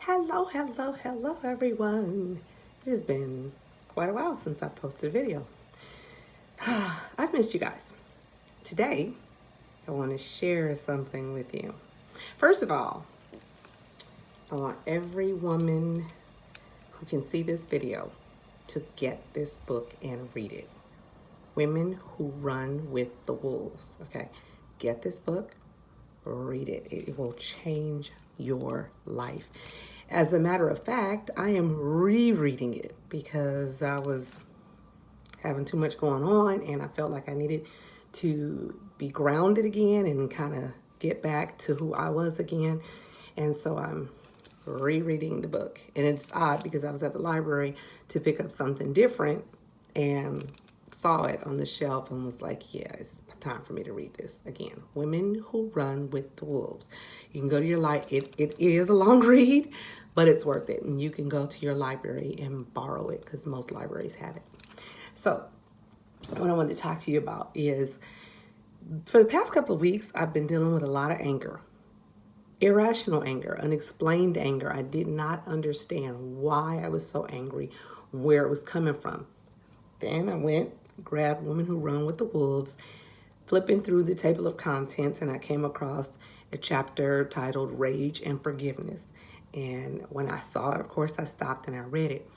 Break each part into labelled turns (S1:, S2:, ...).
S1: Hello, everyone. It has been quite a while since I posted a video. I've missed you guys. Today, I want to share something with you. First of all, I want every woman who can see this video to get this book and read it. Women Who Run with the Wolves. Okay, get this book, read it. It will change your life. As a matter of fact, I am rereading it because I was having too much going on and I felt like I needed to be grounded again and kind of get back to who I was again. And so I'm rereading the book. And it's odd because I was at the library to pick up something different and saw it on the shelf and was like, yeah, it's time for me to read this again. Women Who Run with the Wolves. You can go to your it is a long read, but it's worth it. And you can go to your library and borrow it because most libraries have it. So what I wanted to talk to you about is for the past couple of weeks, I've been dealing with a lot of anger. Irrational anger, unexplained anger. I did not understand why I was so angry, where it was coming from. Then I went, grabbed Women Who Run with the Wolves, flipping through the table of contents, and I came across a chapter titled Rage and Forgiveness. And when I saw it, of course, I stopped and I read it.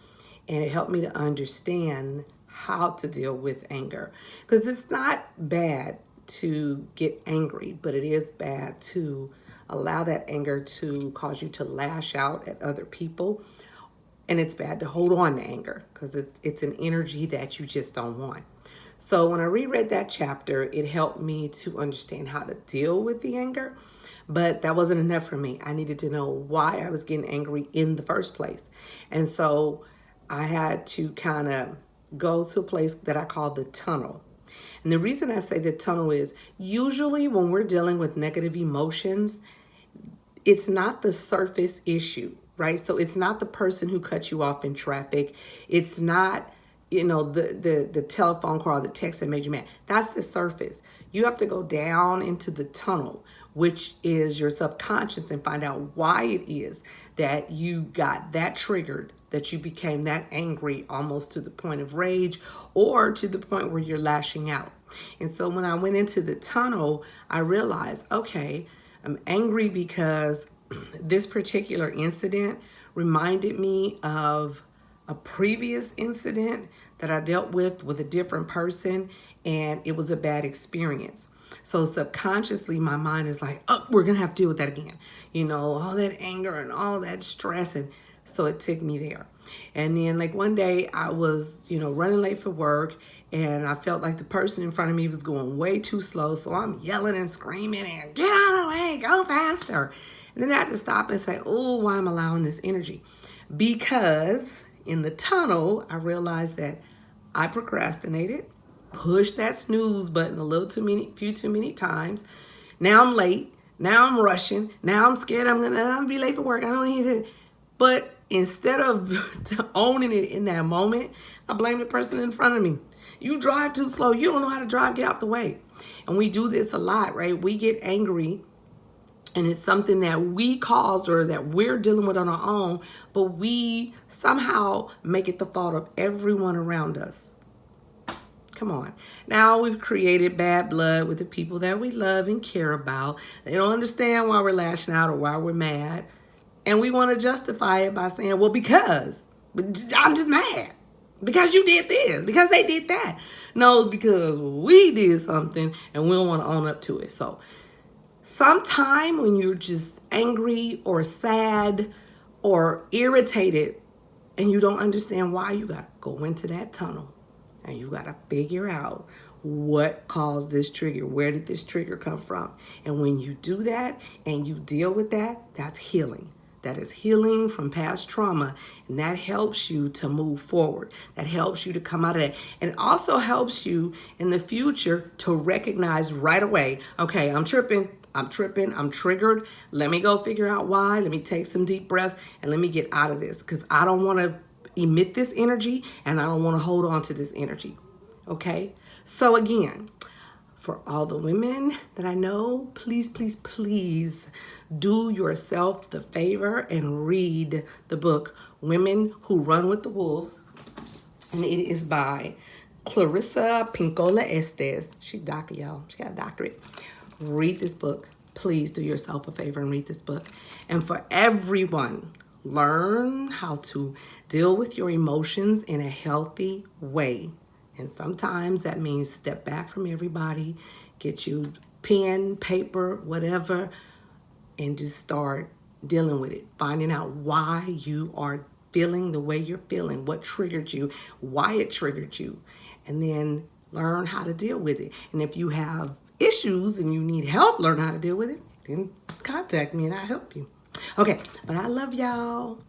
S1: And it helped me to understand how to deal with anger. Because it's not bad to get angry, but it is bad to allow that anger to cause you to lash out at other people. And it's bad to hold on to anger because it's an energy that you just don't want. So when I reread that chapter, it helped me to understand how to deal with the anger. But that wasn't enough for me. I needed to know why I was getting angry in the first place. And so I had to kind of go to a place that I call the tunnel. And the reason I say the tunnel is usually when we're dealing with negative emotions, it's not the surface issue, right? So it's not the person who cut you off in traffic. It's not, the telephone call, the text that made you mad. That's the surface. You have to go down into the tunnel, which is your subconscious, and find out why it is that you got that triggered, that you became that angry almost to the point of rage or to the point where you're lashing out. And so when I went into the tunnel, I realized, okay, I'm angry because this particular incident reminded me of a previous incident that I dealt with a different person, and it was a bad experience. So subconsciously, my mind is like, oh, we're going to have to deal with that again. All that anger and all that stress. And so it took me there. And then like one day I was, running late for work, and I felt like the person in front of me was going way too slow. So I'm yelling and screaming and get out of the way, go faster. And then I had to stop and say, oh, why am I allowing this energy? Because in the tunnel, I realized that I procrastinated, pushed that snooze button few too many times. Now I'm late. Now I'm rushing. Now I'm scared I'm gonna be late for work. I don't need it. But instead of owning it in that moment, I blame the person in front of me. You drive too slow. You don't know how to drive. Get out the way. And we do this a lot, right? We get angry, and it's something that we caused or that we're dealing with on our own, but we somehow make it the fault of everyone around us. Come on. Now we've created bad blood with the people that we love and care about. They don't understand why we're lashing out or why we're mad. And we want to justify it by saying, well, because I'm just mad. Because you did this. Because they did that. No, it's because we did something and we don't want to own up to it. So sometime when you're just angry or sad or irritated and you don't understand why, you got to go into that tunnel and you got to figure out what caused this trigger. Where did this trigger come from? And when you do that and you deal with that, that's healing. That is healing from past trauma, and that helps you to move forward. That helps you to come out of that. And it also helps you in the future to recognize right away, okay, I'm tripping, I'm triggered. Let me go figure out why. Let me take some deep breaths and let me get out of this because I don't want to emit this energy and I don't want to hold on to this energy. Okay? So again, For all the women that I know, please, please, please do yourself the favor and read the book Women Who Run with the Wolves. And it is by Clarissa Pinkola Estes. She's a doctor, y'all. She got a doctorate. Read this book. Please do yourself a favor and read this book. And for everyone, learn how to deal with your emotions in a healthy way. And sometimes that means step back from everybody, get you pen, paper, whatever, and just start dealing with it. Finding out why you are feeling the way you're feeling, what triggered you, why it triggered you, and then learn how to deal with it. And if you have issues and you need help, learn how to deal with it, then contact me and I'll help you. Okay, but I love y'all.